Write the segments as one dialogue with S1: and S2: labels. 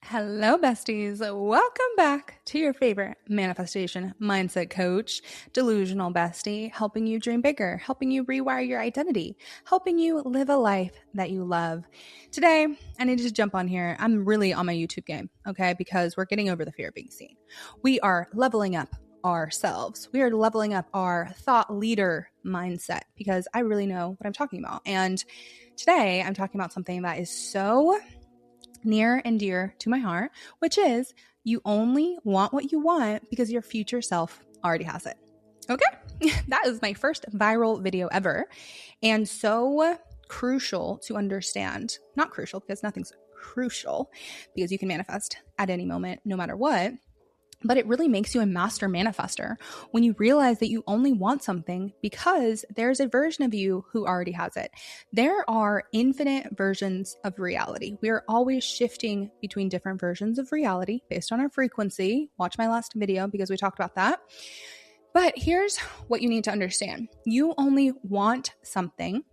S1: Hello, besties. Welcome back to your favorite manifestation mindset coach, Delusional Bestie, helping you dream bigger, helping you rewire your identity, helping you live a life that you love. Today, I need to just jump on here. I'm really on my YouTube game, okay? Because we're getting over the fear of being seen. We are leveling up ourselves. We are leveling up our thought leader mindset because I really know what I'm talking about. And today, I'm talking about something that is so near and dear to my heart, which is you only want what you want because your future self already has it. Okay? That is my first viral video ever. And so crucial to understand. Not crucial because nothing's crucial because you can manifest at any moment, no matter what. But it really makes you a master manifester when you realize that you only want something because there's a version of you who already has it. There are infinite versions of reality. We are always shifting between different versions of reality based on our frequency. Watch my last video because we talked about that. But here's what you need to understand. You only want something.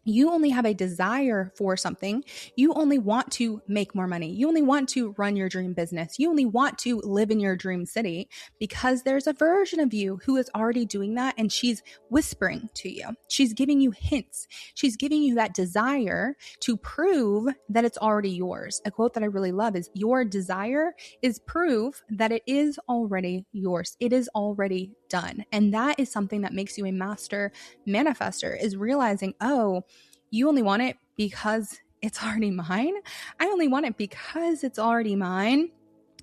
S1: You only have a desire for something. You only want to make more money. You only want to run your dream business. You only want to live in your dream city because there's a version of you who is already doing that, and she's whispering to you. She's giving you hints. She's giving you that desire to prove that it's already yours. A quote that I really love is, your desire is proof that it is already yours. It is already done. And that is something that makes you a master manifester, is realizing, oh, you only want it because it's already mine. I only want it because it's already mine.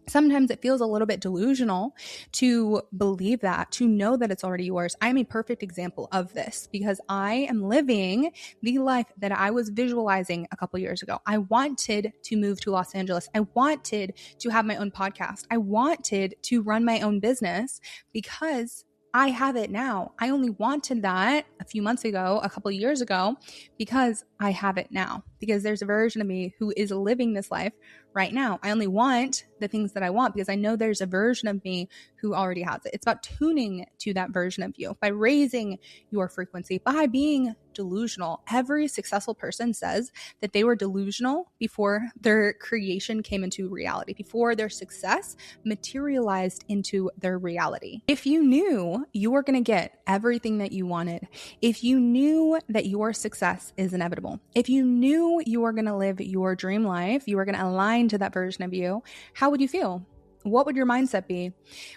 S1: Sometimes it feels a little bit delusional to believe that, to know that it's already yours. I'm a perfect example of this because I am living the life that I was visualizing a couple years ago. I wanted to move to Los Angeles. I wanted to have my own podcast. I wanted to run my own business because I have it now. I only wanted that a few months ago, a couple of years ago, because I have it now. Because there's a version of me who is living this life right now. I only want the things that I want because I know there's a version of me who already has it. It's about tuning to that version of you by raising your frequency, by being delusional. Every successful person says that they were delusional before their creation came into reality, before their success materialized into their reality. If you knew you were going to get everything that you wanted, if you knew that your success is inevitable, if you knew you were going to live your dream life, you were going to align to that version of you, how would you feel? What would your mindset be?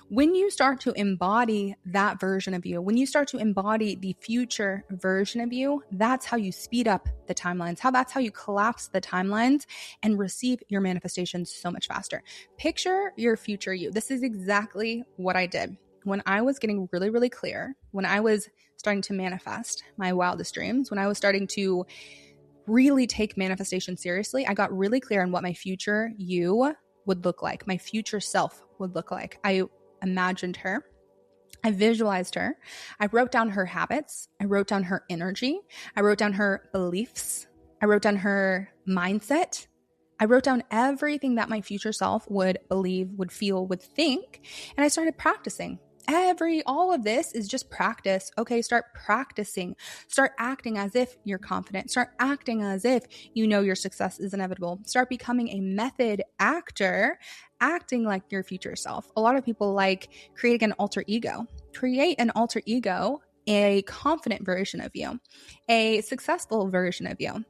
S1: When you start to embody that version of you, when you start to embody the future version of you, that's how you speed up the timelines. That's how you collapse the timelines and receive your manifestations so much faster. Picture your future you. This is exactly what I did. When I was getting really, really clear, when I was starting to manifest my wildest dreams, when I was starting to really take manifestation seriously, I got really clear on what my future you would look like, my future self would look like. I imagined her. I visualized her. I wrote down her habits. I wrote down her energy. I wrote down her beliefs. I wrote down her mindset. I wrote down everything that my future self would believe, would feel, would think. And I started practicing. All of this is just practice. Okay, start practicing. Start acting as if you're confident. Start acting as if you know your success is inevitable. Start becoming a method actor, acting like your future self. A lot of people like creating an alter ego. Create an alter ego, a confident version of you, a successful version of you.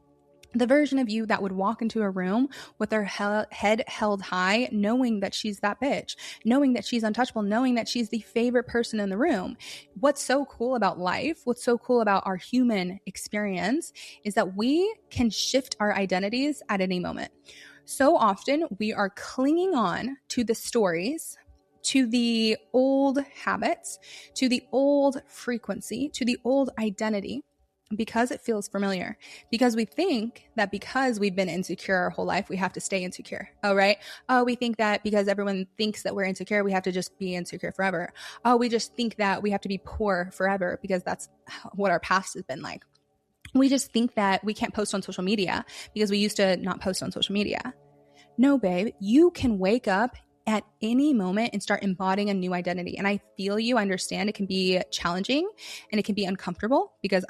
S1: The version of you that would walk into a room with her head held high, knowing that she's that bitch, knowing that she's untouchable, knowing that she's the favorite person in the room. What's so cool about life, what's so cool about our human experience is that we can shift our identities at any moment. So often we are clinging on to the stories, to the old habits, to the old frequency, to the old identity, because it feels familiar, because we think that because we've been insecure our whole life, we have to stay insecure. Oh, right. Oh, we think that because everyone thinks that we're insecure, we have to just be insecure forever. Oh, we just think that we have to be poor forever because that's what our past has been like. We just think that we can't post on social media because we used to not post on social media. No, babe, you can wake up at any moment and start embodying a new identity. And I feel you, I understand it can be challenging and it can be uncomfortable because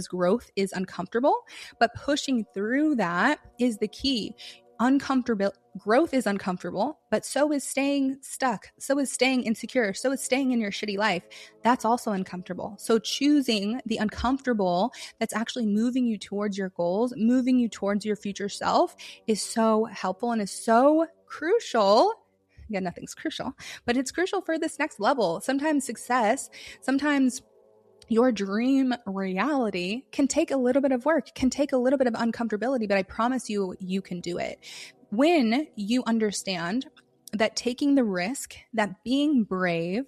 S1: growth is uncomfortable, but pushing through that is the key. uncomfortable. Growth is uncomfortable, but so is staying stuck. So is staying insecure. So is staying in your shitty life. That's also uncomfortable. So choosing the uncomfortable that's actually moving you towards your goals, moving you towards your future self is so helpful and is so crucial. Again, nothing's crucial, but it's crucial for this next level. Sometimes success, sometimes your dream reality can take a little bit of work, can take a little bit of uncomfortability, but I promise you, you can do it. When you understand that taking the risk, that being brave,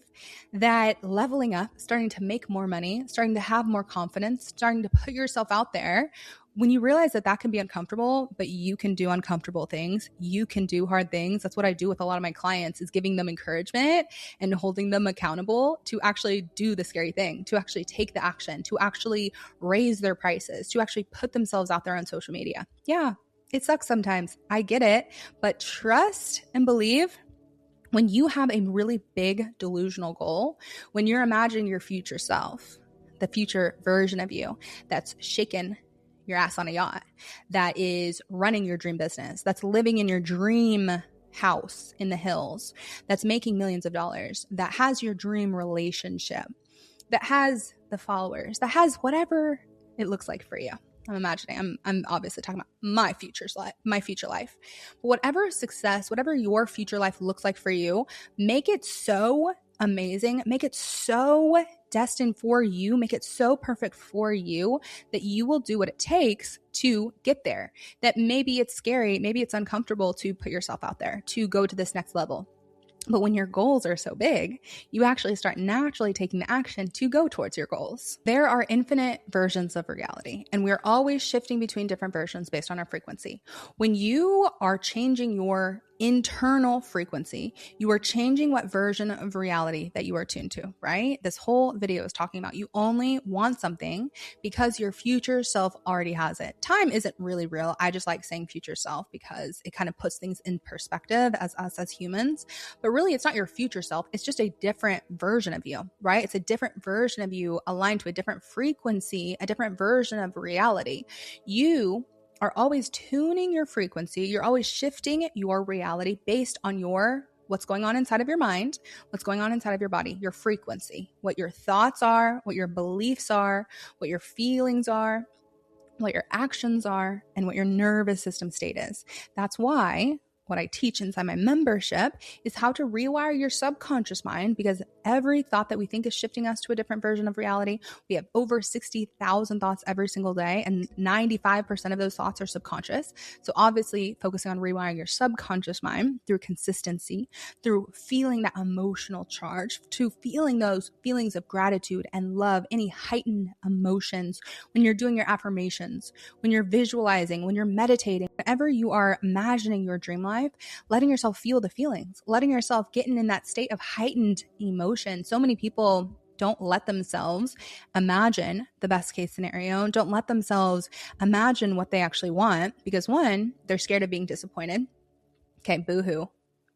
S1: that leveling up, starting to make more money, starting to have more confidence, starting to put yourself out there, when you realize that that can be uncomfortable, but you can do uncomfortable things, you can do hard things. That's what I do with a lot of my clients, is giving them encouragement and holding them accountable to actually do the scary thing, to actually take the action, to actually raise their prices, to actually put themselves out there on social media. Yeah, it sucks sometimes. I get it, but trust and believe. When you have a really big delusional goal, when you're imagining your future self, the future version of you that's shaken your ass on a yacht, that is running your dream business, that's living in your dream house in the hills, that's making millions of dollars, that has your dream relationship, that has the followers, that has whatever it looks like for you. I'm imagining, I'm obviously talking about my future life. But whatever success, whatever your future life looks like for you, make it so amazing, make it so destined for you, make it so perfect for you that you will do what it takes to get there. That maybe it's scary, maybe it's uncomfortable to put yourself out there, to go to this next level. But when your goals are so big, you actually start naturally taking the action to go towards your goals. There are infinite versions of reality, and we're always shifting between different versions based on our frequency. When you are changing your internal frequency, you are changing what version of reality that you are tuned to, right? This whole video is talking about you only want something because your future self already has it. Time isn't really real. I just like saying future self because it kind of puts things in perspective as us as humans. But really, it's not your future self. It's just a different version of you, right? It's a different version of you aligned to a different frequency, a different version of reality. You are always tuning your frequency. You're always shifting your reality based on what's going on inside of your mind, what's going on inside of your body, your frequency, what your thoughts are, what your beliefs are, what your feelings are, what your actions are, and what your nervous system state is. That's why what I teach inside my membership is how to rewire your subconscious mind, because every thought that we think is shifting us to a different version of reality. We have over 60,000 thoughts every single day, and 95% of those thoughts are subconscious. So obviously focusing on rewiring your subconscious mind through consistency, through feeling that emotional charge, to feeling those feelings of gratitude and love, any heightened emotions when you're doing your affirmations, when you're visualizing, when you're meditating, whenever you are imagining your dream life, letting yourself feel the feelings, letting yourself get in that state of heightened emotion. So many people don't let themselves imagine the best case scenario, don't let themselves imagine what they actually want, because one, they're scared of being disappointed. Okay, boo-hoo.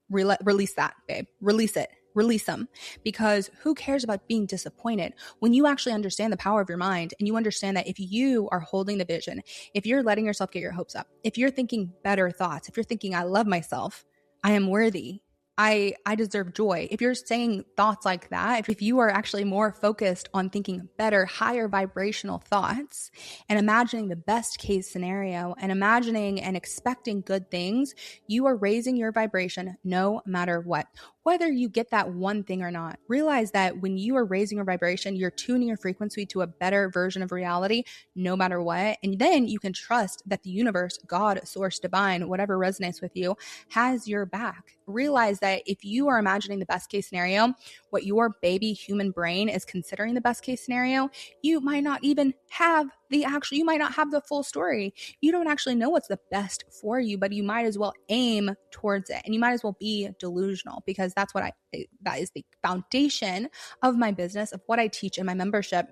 S1: Release that, babe. Release it. Release them, because who cares about being disappointed when you actually understand the power of your mind, and you understand that if you are holding the vision, if you're letting yourself get your hopes up, if you're thinking better thoughts, if you're thinking, I love myself, I am worthy, I deserve joy. If you're saying thoughts like that, if you are actually more focused on thinking better, higher vibrational thoughts and imagining the best case scenario and imagining and expecting good things, you are raising your vibration no matter what. Whether you get that one thing or not, realize that when you are raising your vibration, you're tuning your frequency to a better version of reality, no matter what. And then you can trust that the universe, God, source, divine, whatever resonates with you, has your back. Realize that if you are imagining the best case scenario, what your baby human brain is considering the best case scenario, you might not even have you might not have the full story. You don't actually know what's the best for you, but you might as well aim towards it. And you might as well be delusional, because that is the foundation of my business, of what I teach in my membership,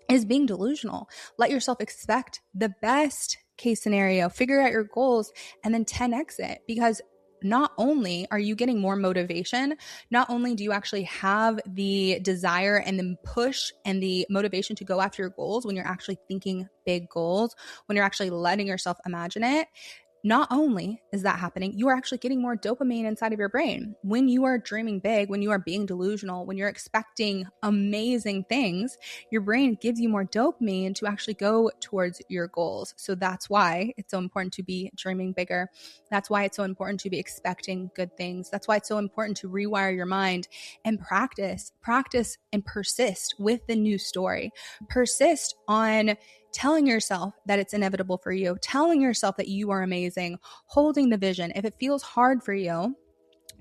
S1: is being delusional. Let yourself expect the best case scenario, figure out your goals, and then 10x it, because not only are you getting more motivation, not only do you actually have the desire and the push and the motivation to go after your goals when you're actually thinking big goals, when you're actually letting yourself imagine it, not only is that happening, you are actually getting more dopamine inside of your brain. When you are dreaming big, when you are being delusional, when you're expecting amazing things, your brain gives you more dopamine to actually go towards your goals. So that's why it's so important to be dreaming bigger. That's why it's so important to be expecting good things. That's why it's so important to rewire your mind and practice and persist with the new story. Persist on telling yourself that it's inevitable for you, telling yourself that you are amazing, holding the vision. If it feels hard for you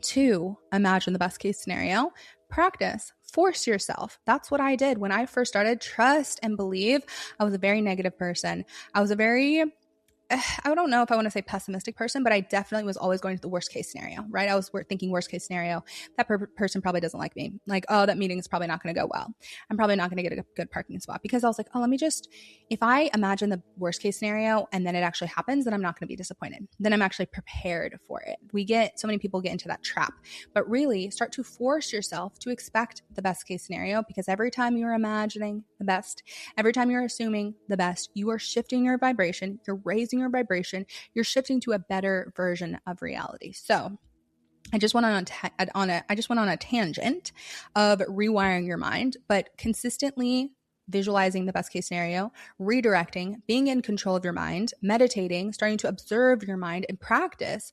S1: to imagine the best case scenario, practice, force yourself. That's what I did when I first started. Trust and believe. I was a very negative person. I was a very I don't know if I want to say pessimistic person, but I definitely was always going to the worst case scenario, right? I was thinking worst case scenario. That person probably doesn't like me. Like, oh, that meeting is probably not going to go well. I'm probably not going to get a good parking spot, because I was like, oh, if I imagine the worst case scenario and then it actually happens, then I'm not going to be disappointed. Then I'm actually prepared for it. So many people get into that trap, but really start to force yourself to expect the best case scenario, because every time you're imagining the best, every time you're assuming the best, you are shifting your vibration, you're raising your vibration, you're shifting to a better version of reality. So I just went on a tangent of rewiring your mind, but consistently visualizing the best case scenario, redirecting, being in control of your mind, meditating, starting to observe your mind, and practice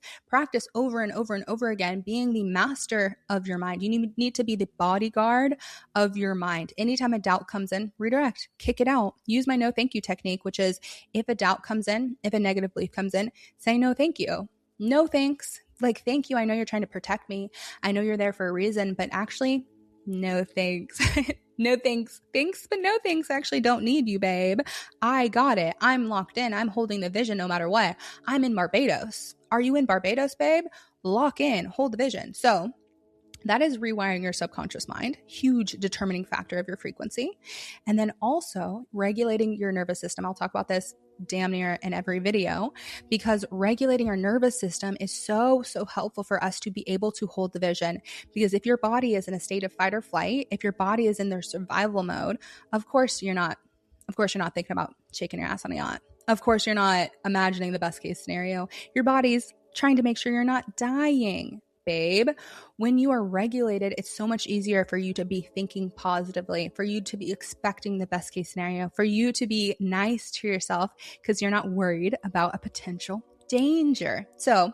S1: over and over and over again, being the master of your mind. You need to be the bodyguard of your mind. Anytime a doubt comes in, redirect, kick it out. Use my no thank you technique, which is if a doubt comes in, if a negative belief comes in, say no thank you. No thanks. Like, thank you. I know you're trying to protect me. I know you're there for a reason, but actually, no thanks. No thanks. Thanks, but no thanks. I actually don't need you, babe. I got it. I'm locked in. I'm holding the vision no matter what. I'm in Barbados. Are you in Barbados, babe? Lock in. Hold the vision. So that is rewiring your subconscious mind, huge determining factor of your frequency. And then also regulating your nervous system. I'll talk about this damn near in every video, because regulating our nervous system is so helpful for us to be able to hold the vision. Because if your body is in a state of fight or flight, if your body is in their survival mode, of course you're not thinking about shaking your ass on a yacht. Of course you're not imagining the best case scenario. Your body's trying to make sure you're not dying. Babe, when you are regulated, it's so much easier for you to be thinking positively, for you to be expecting the best case scenario, for you to be nice to yourself, because you're not worried about a potential danger. So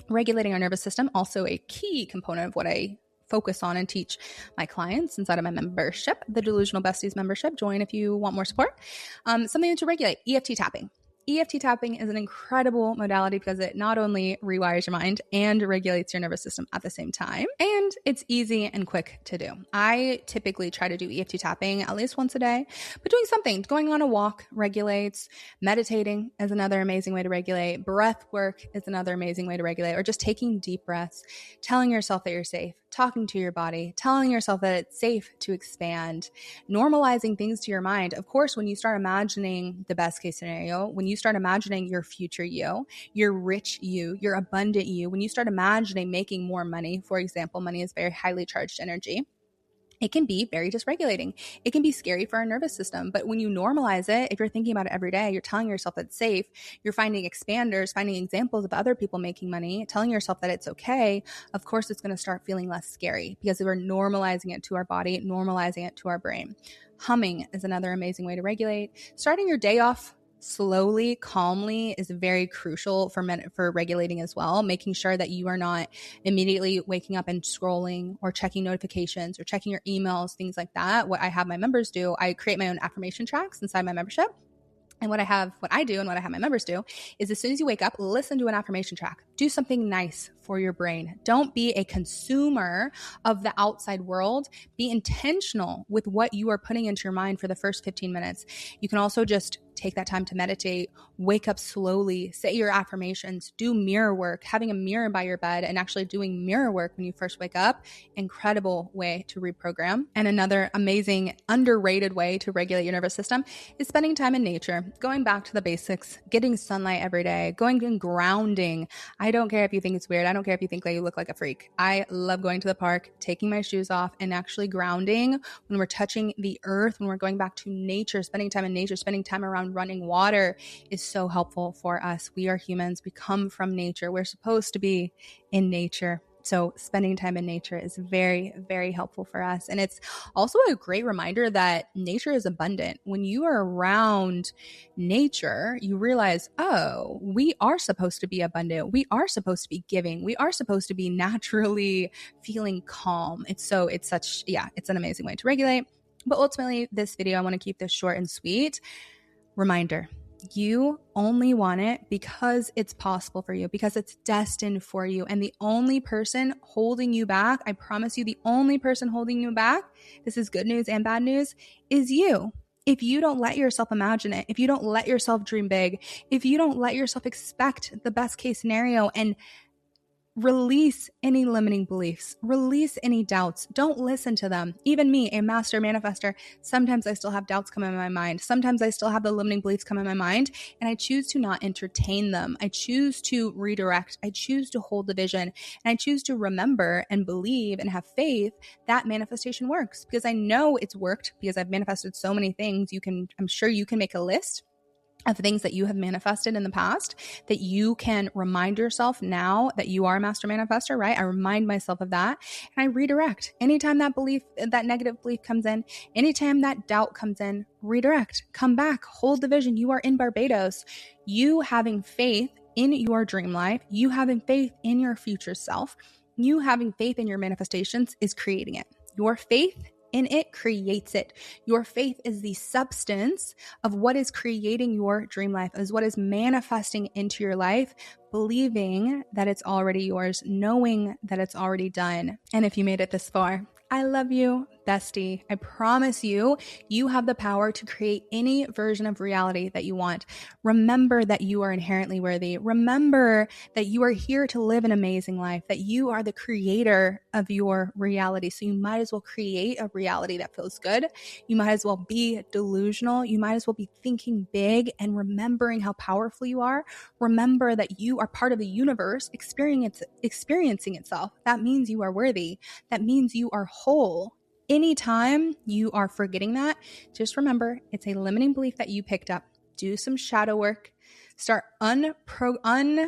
S1: regulating our nervous system, also a key component of what I focus on and teach my clients inside of my membership, the Delusional Besties membership. Join if you want more support. Something to regulate, EFT tapping. EFT tapping is an incredible modality because it not only rewires your mind and regulates your nervous system at the same time, and it's easy and quick to do. I typically try to do EFT tapping at least once a day, but doing something, going on a walk regulates. Meditating is another amazing way to regulate. Breath work is another amazing way to regulate, or just taking deep breaths, telling yourself that you're safe, talking to your body, telling yourself that it's safe to expand, normalizing things to your mind. Of course, when you start imagining the best case scenario, when you start imagining your future you, your rich you, your abundant you, when you start imagining making more money, for example, money is very highly charged energy. It can be very dysregulating. It can be scary for our nervous system. But when you normalize it, if you're thinking about it every day, you're telling yourself that it's safe, you're finding expanders, finding examples of other people making money, telling yourself that it's okay, of course it's going to start feeling less scary, because we're normalizing it to our body, normalizing it to our brain. Humming is another amazing way to regulate. Starting your day off slowly, calmly is very crucial for regulating as well. Making sure that you are not immediately waking up and scrolling or checking notifications or checking your emails, things like that. What I have my members do, I create my own affirmation tracks inside my membership. And what I do and what I have my members do is, as soon as you wake up, listen to an affirmation track. Do something nice for your brain. Don't be a consumer of the outside world. Be intentional with what you are putting into your mind for the first 15 minutes. You can also just take that time to meditate, wake up slowly, say your affirmations, do mirror work. Having a mirror by your bed and actually doing mirror work when you first wake up, incredible way to reprogram. And another amazing, underrated way to regulate your nervous system is spending time in nature, going back to the basics, getting sunlight every day, going and grounding. I don't care if you think it's weird. I don't care if you think that you look like a freak. I love going to the park, taking my shoes off, and actually grounding when we're touching the earth, when we're going back to nature, spending time in nature, spending time around around running water is so helpful for us. We are humans. We come from nature. We're supposed to be in nature. So spending time in nature is very, very helpful for us. And it's also a great reminder that nature is abundant. When you are around nature, you realize, oh, we are supposed to be abundant. We are supposed to be giving. We are supposed to be naturally feeling calm. It's an amazing way to regulate. But ultimately, this video, I want to keep this short and sweet. Reminder, you only want it because it's possible for you, because it's destined for you. And the only person holding you back, I promise you, the only person holding you back, this is good news and bad news, is you. If you don't let yourself imagine it, if you don't let yourself dream big, if you don't let yourself expect the best case scenario and release any limiting beliefs, release any doubts. Don't listen to them. Even me, a master manifester, sometimes I still have doubts come in my mind. Sometimes I still have the limiting beliefs come in my mind, and I choose to not entertain them. I choose to redirect. I choose to hold the vision, and I choose to remember and believe and have faith that manifestation works, because I know it's worked, because I've manifested so many things. I'm sure you can make a list of things that you have manifested in the past that you can remind yourself now that you are a master manifestor, right? I remind myself of that and I redirect. Anytime that negative belief comes in, anytime that doubt comes in, redirect, come back, hold the vision. You are in Barbados. You having faith in your dream life, you having faith in your future self, you having faith in your manifestations is creating it. Your faith in it creates it. Your faith is the substance of what is creating your dream life, is what is manifesting into your life, believing that it's already yours, knowing that it's already done. And if you made it this far, I love you, bestie. I promise you, you have the power to create any version of reality that you want. Remember that you are inherently worthy. Remember that you are here to live an amazing life, that you are the creator of your reality. So you might as well create a reality that feels good. You might as well be delusional. You might as well be thinking big and remembering how powerful you are. Remember that you are part of the universe experiencing itself. That means you are worthy. That means you are whole. Anytime you are forgetting that, just remember it's a limiting belief that you picked up. Do some shadow work. Start uncovering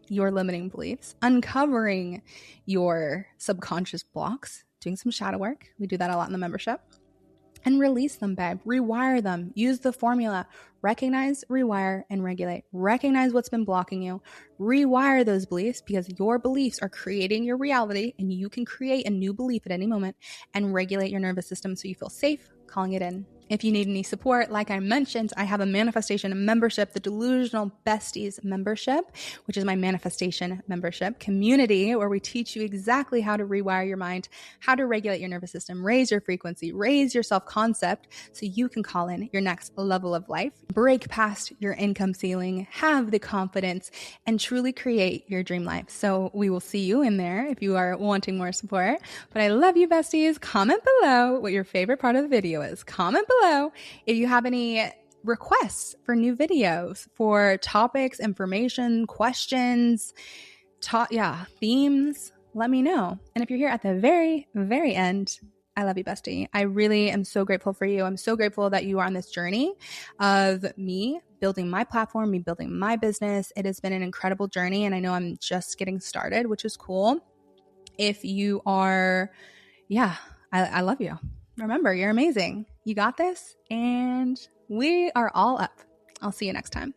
S1: your limiting beliefs, uncovering your subconscious blocks, doing some shadow work. We do that a lot in the membership. And release them, babe. Rewire them. Use the formula. Recognize, rewire, and regulate. Recognize what's been blocking you. Rewire those beliefs, because your beliefs are creating your reality, and you can create a new belief at any moment and regulate your nervous system so you feel safe calling it in. If you need any support, like I mentioned, I have a manifestation membership, the Delusional Besties membership, which is my manifestation membership community, where we teach you exactly how to rewire your mind, how to regulate your nervous system, raise your frequency, raise your self-concept so you can call in your next level of life, break past your income ceiling, have the confidence, and truly create your dream life. So we will see you in there if you are wanting more support. But I love you, besties. Comment below what your favorite part of the video is. Comment below if you have any requests for new videos, for topics, information, questions, themes. Let me know. And if you're here at the very, very end, I love you, bestie. I really am so grateful for you. I'm so grateful that you are on this journey of me building my platform, me building my business. It has been an incredible journey, and I know I'm just getting started, which is cool. If you are, I love you. Remember, you're amazing. You got this, and we are all up. I'll see you next time.